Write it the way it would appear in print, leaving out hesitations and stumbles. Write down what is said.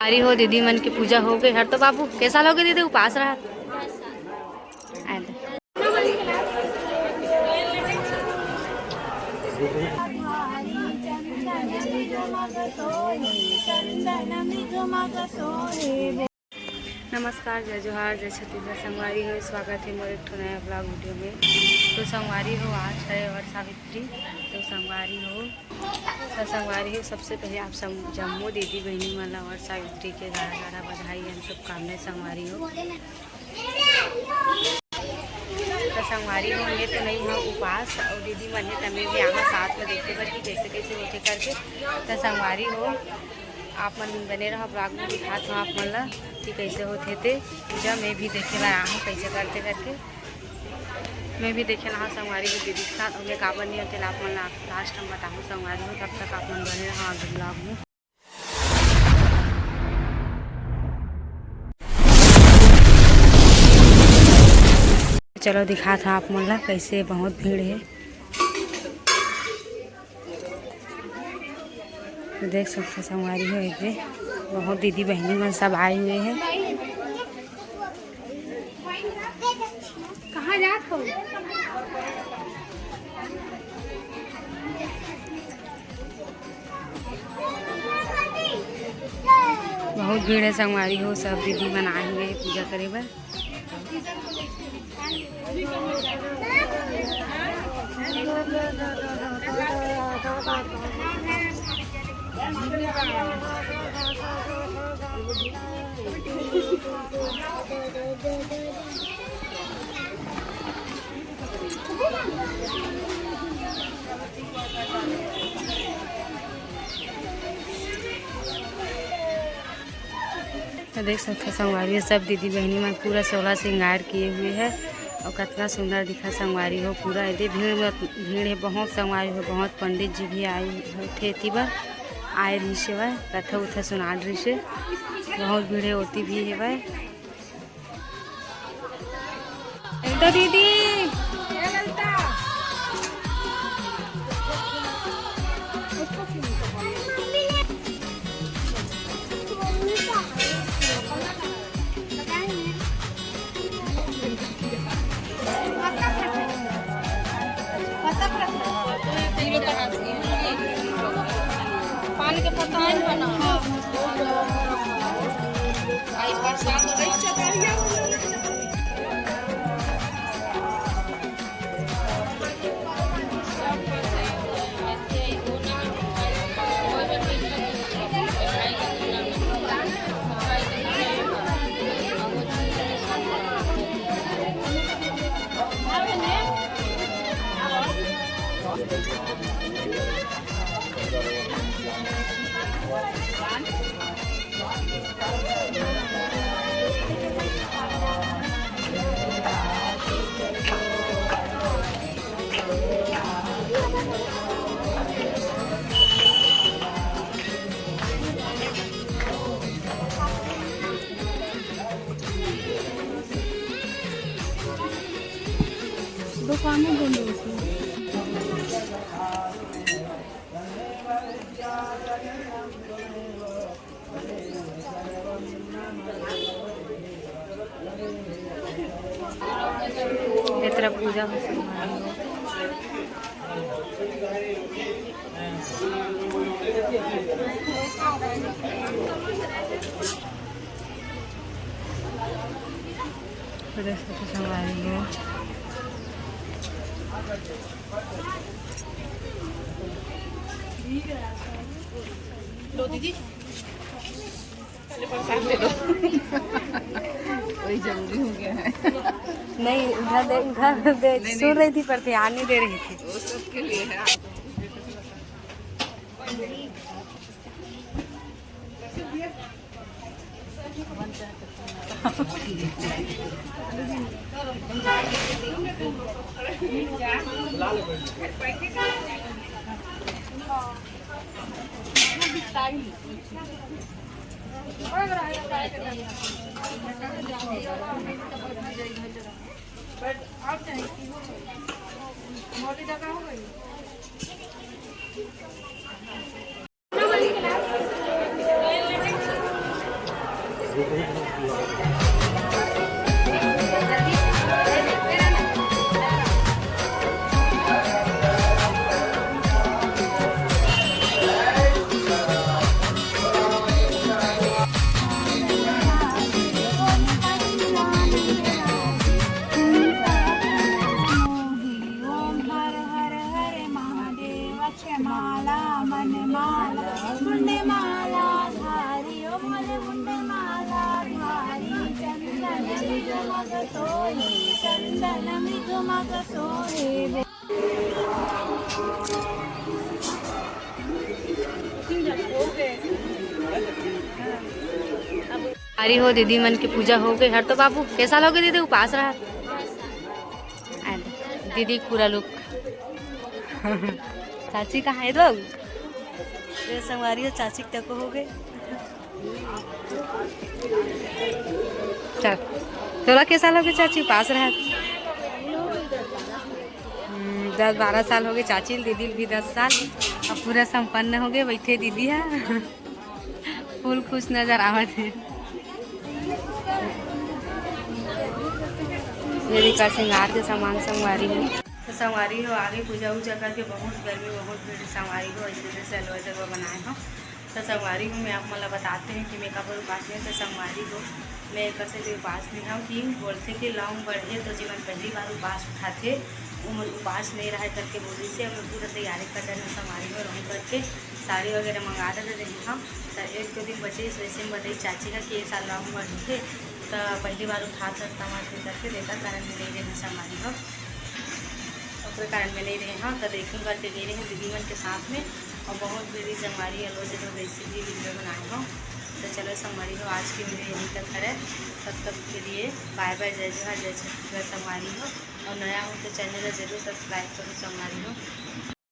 हरी हो दीदी मन की पूजा हो गई। हर तो बाबू कैसा लोगे दीदी उपास रहा। नमस्कार, जय जोहार, जय छत्तीसगढ़। संगवारी हो, स्वागत है मोर एक नया ब्लॉग वीडियो में। तो संगवारी हो आज है और सावित्री। तो संगवारी हो सबसे पहले आप जम्मू दीदी बहनी मला और सावित्री के गाढ़ा गाढ़ा बधाई एवं शुभकामनाएं। संगवारी हो तो संगवारी हो ये तो नहीं हो उपास और दीदी मन ने तमें भी आना साथ में देखते बर कि कैसे कैसे होते करके। तो संगवारी हो आप मन बने रहो ब्लॉग में दिखात हो आप मन ला कि कैसे होते थे पूजा। मैं भी देखे ला हूँ कैसे करते करके। मैं भी देखे ला संगवारी को दीदी के साथ उन्हें काबर नहीं होते आप मन लास्ट में बताऊँ संगवारी हो। तब तक आप मन बने रहो आगे ब्लॉग में। चलो दिखा था आप मन ला कैसे बहुत भीड़ है। तो देख सकते संगवारी हो एक बहुत दीदी बहनी मन सब आए हुए हैं। कहाँ जात हो? बहुत भीड़ है संगवारी हो। सब दीदी मन आए हुए हैं पूजा करे बर। तो देख सकते संगवारी सब दीदी बहनी में पूरा 16 श्रृंगार किए हुए हैं और कितना सुंदर दिखा संगवारी हो। पूरा यदि भीड़ है बहुत संगवारी हो। बहुत पंडित जी भी आए थे तिबर आए रही से वह कथा उथा सुना रही से। बहुत भीड़ है होती भी है वह। तो दीदी पानी के पत्ता बना दुकानें बंद हो गई। इतना पूजा हो संभाली है। लो दीदी वही जरूरी हो गया है। नहीं उधर दे सुन रही थी पर ध्यान नहीं दे रही थी। वो सबके लिए है। मोटी जगह हो गई। अरे हो दीदी मन की पूजा हो गई। हर तो बाबू कैसा लोगे दीदी उपास रहा एंड दीदी पूरा लुक चाची कहाँ है लोग संगवारी हो चाची तक हो गए। चल तोला कैसा लोगे चाची उपास रहा 10-12 साल हो गए चाची दीदी भी 10 साल अब पूरा संपन्न हो गए। बैठे दीदी है फुल खुश नजर आवत है। दीदी का श्रृंगार के सामान संगवारी है तो संगवारी हो आगे पूजा उजा करके बहुत गर्मी बहुत भीड़ संगवारी हो ऐसे जैसे हलवा जलवा बनाए हो तो संगवारी हूँ मैं आप मतलब बताते हैं कि मैं कब उपास नहीं तो संगवारी हो मैं कैसे भी उपास नहीं हूँ कि बोलते कि लौंग बढ़े तो जीवन पहली बार उपास उठाते उम्र उपास नहीं रहा करके बोली से हमें पूरा तैयारी कर देना संगवारी हो रही करके साड़ी वगैरह मंगा देते रही हम तो एक दो दिन बचे इस वैसे में बताई चाची का कि ये साल लौंग बढ़े थे तो पहली बार उठा सस्ता मार्केट करके देखा कारण में नहीं रहना संगवारी हो और कारण में नहीं रहे हाँ तो देखूँ करके गए रहे दीदी मन के साथ में और बहुत बड़ी संगवारी हलवा जब रेसिपी वीडियो बनाए हो तो चलो संगवारी हो आज की वीडियो यहीं तक है। तब तक के लिए बाय बाय जय जोहार जय छत्तीसगढ़ संगवारी हो और नया हो तो चैनल जरूर सब्सक्राइब करो संगवारी हो।